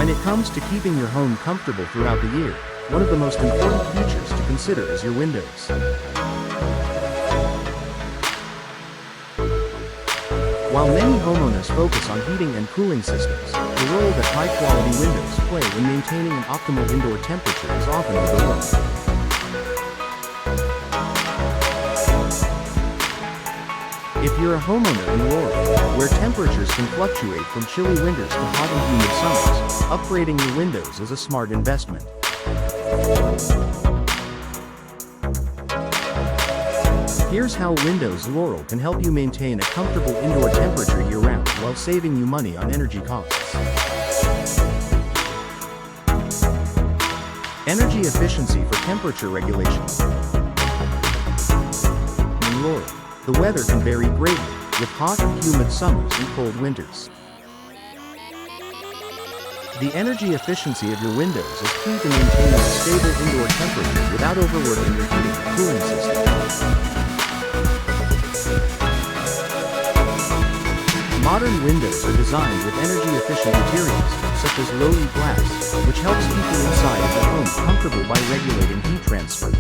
When it comes to keeping your home comfortable throughout the year, one of the most important features to consider is your windows. While many homeowners focus on heating and cooling systems, the role that high-quality windows play in maintaining an optimal indoor temperature is often overlooked. If you're a homeowner in Laurel, where temperatures can fluctuate from chilly winters to hot and humid summers, upgrading your windows is a smart investment. Here's how Windows Laurel can help you maintain a comfortable indoor temperature year-round while saving you money on energy costs. Energy efficiency for temperature regulation. In Laurel, the weather can vary greatly, with hot and humid summers and cold winters. The energy efficiency of your windows is key to maintaining a stable indoor temperature without overworking your heating and cooling system. Modern windows are designed with energy-efficient materials, such as low-E glass, which helps keep the inside of your home comfortable by regulating heat transfer.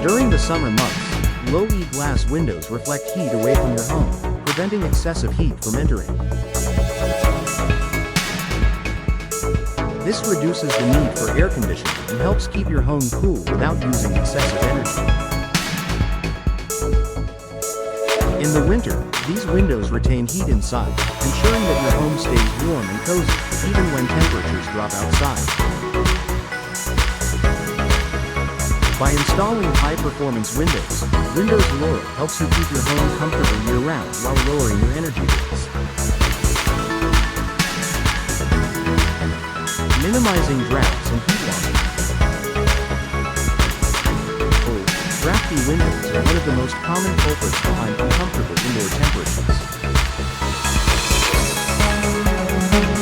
During the summer months, low-E glass windows reflect heat away from your home, preventing excessive heat from entering. This reduces the need for air conditioning and helps keep your home cool without using excessive energy. In the winter, these windows retain heat inside, ensuring that your home stays warm and cozy, even when temperatures drop outside. By installing high-performance windows, Windows Laurel helps you keep your home comfortable year-round while lowering your energy bills. Minimizing drafts and heat loss. Cold, drafty windows are one of the most common culprits behind uncomfortable indoor temperatures.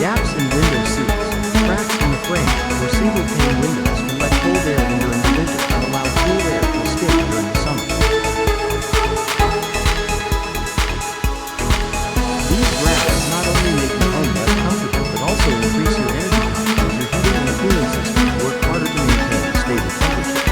Gaps in window seals, cracks in the frame, or single-pane windows can let cold air enter into vision and allow cool air to escape during the summer. These drafts not only make your home less comfortable but also increase your energy costs as your heating and cooling system work harder to maintain a stable temperature.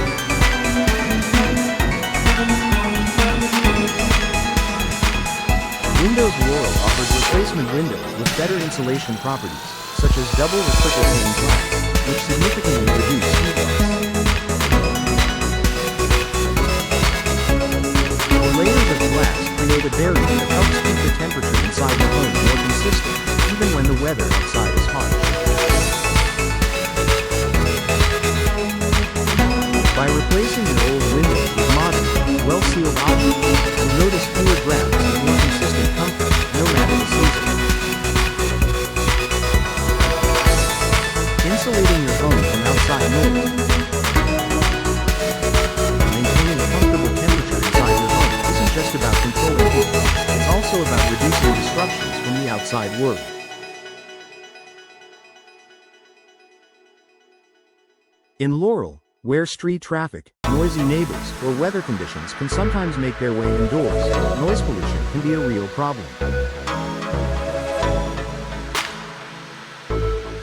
Windows Laurel offers replacement windows with better insulation properties, such as double or triple pane glass, which significantly reduce heat loss. The layers of glass create a barrier that helps keep the temperature inside your home more consistent, even when the weather outside is harsh. By replacing your old windows with modern, well-sealed options, you'll notice fewer drafts and more consistent comfort, no matter the season. Insulating your home from outside noise. Maintaining a comfortable temperature inside your home isn't just about controlling heat, it's also about reducing disruptions from the outside world. In Laurel, where street traffic, noisy neighbors, or weather conditions can sometimes make their way indoors, noise pollution can be a real problem.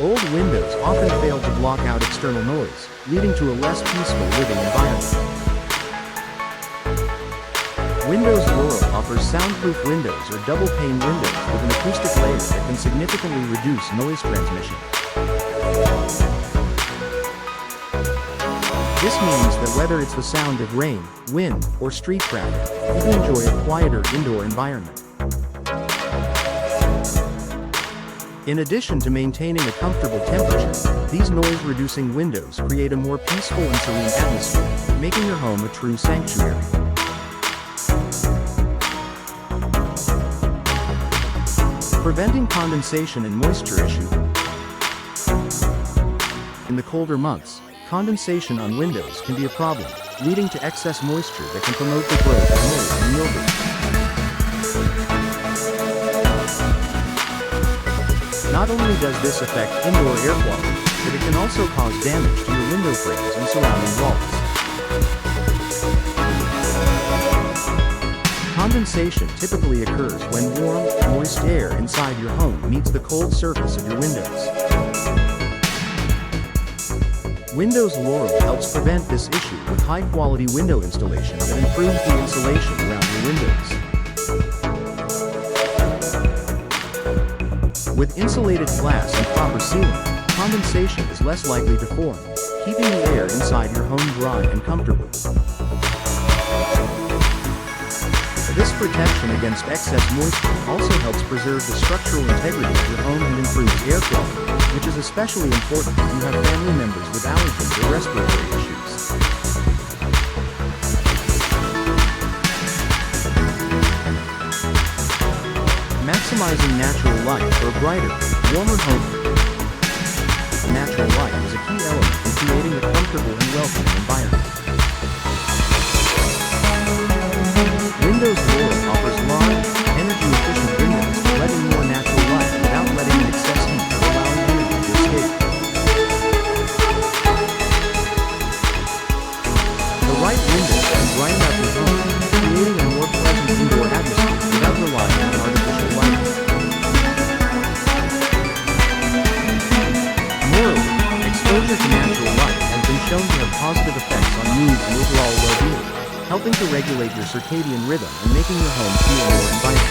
Old windows often fail to block out external noise, leading to a less peaceful living environment. Windows Laurel offers soundproof windows or double-pane windows with an acoustic layer that can significantly reduce noise transmission. This means that whether it's the sound of rain, wind, or street traffic, you can enjoy a quieter indoor environment. In addition to maintaining a comfortable temperature, these noise-reducing windows create a more peaceful and serene atmosphere, making your home a true sanctuary. Preventing condensation and moisture issues. In the colder months, condensation on windows can be a problem, leading to excess moisture that can promote the growth of mold and mildew. Not only does this affect indoor air quality, but it can also cause damage to your window frames and surrounding walls. Condensation typically occurs when warm, moist inside your home meets the cold surface of your windows. Windows Laurel helps prevent this issue with high-quality window installation that improves the insulation around your windows. With insulated glass and proper sealing, condensation is less likely to form, keeping the air inside your home dry and comfortable. This protection against excess moisture also helps preserve the structural integrity of your home and improves air quality, which is especially important if you have family members with allergies or respiratory issues. Maximizing natural light for a brighter, warmer home. Natural light is a key element in creating a comfortable and welcoming environment. Windows Laurel offers large, energy-efficient windows to let in more natural light without letting in excess heat or allowing energy to escape. The right windows can brighten up your home, creating a more pleasant indoor atmosphere without relying on artificial lighting. Moreover, exposure to natural light has been shown to have positive effects on mood and overall well-being, helping to regulate your circadian rhythm and making your home feel more inviting.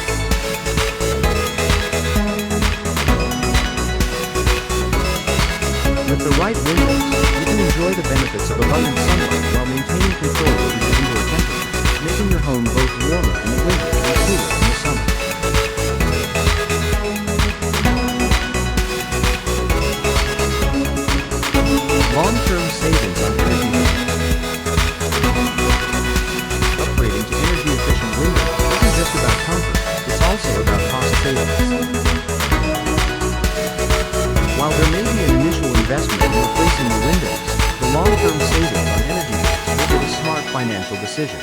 With the right windows, you can enjoy the benefits of abundant sunlight while maintaining control over your indoor temperature, making your home both warmer in the winter and cooler in the summer. Long-term savings on energy bills. Upgrading to energy-efficient windows isn't just about comfort, it's also about cost savings. While there may be an initial investment in replacing the windows, the long-term savings on energy bills will be a smart financial decision.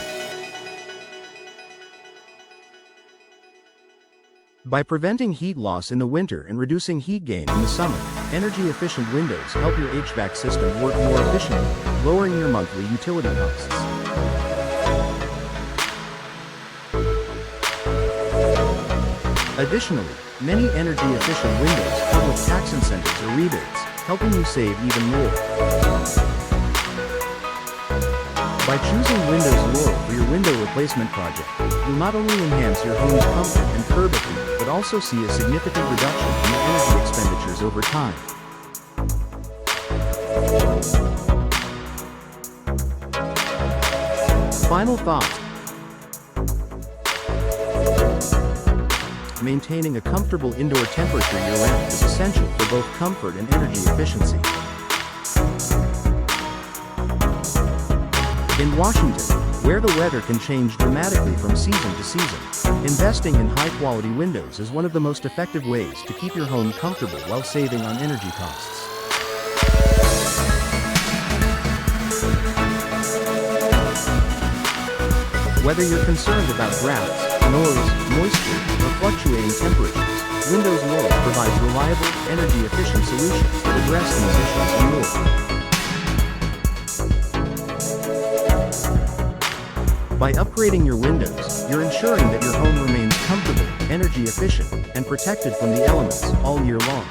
By preventing heat loss in the winter and reducing heat gain in the summer, energy-efficient windows help your HVAC system work more efficiently, lowering your monthly utility costs. Additionally, many energy-efficient windows come with tax incentives or rebates, helping you save even more. By choosing Windows Laurel for your window replacement project, you'll not only enhance your home's comfort and curb appeal, but also see a significant reduction in your energy expenditures over time. Final thoughts. Maintaining a comfortable indoor temperature year-round is essential for both comfort and energy efficiency. In Washington, where the weather can change dramatically from season to season, investing in high-quality windows is one of the most effective ways to keep your home comfortable while saving on energy costs. Whether you're concerned about drafts, noise, moisture, or fluctuating temperatures, Windows Laurel provides reliable, energy-efficient solutions that address these issues and more. By upgrading your windows, you're ensuring that your home remains comfortable, energy efficient, and protected from the elements all year long.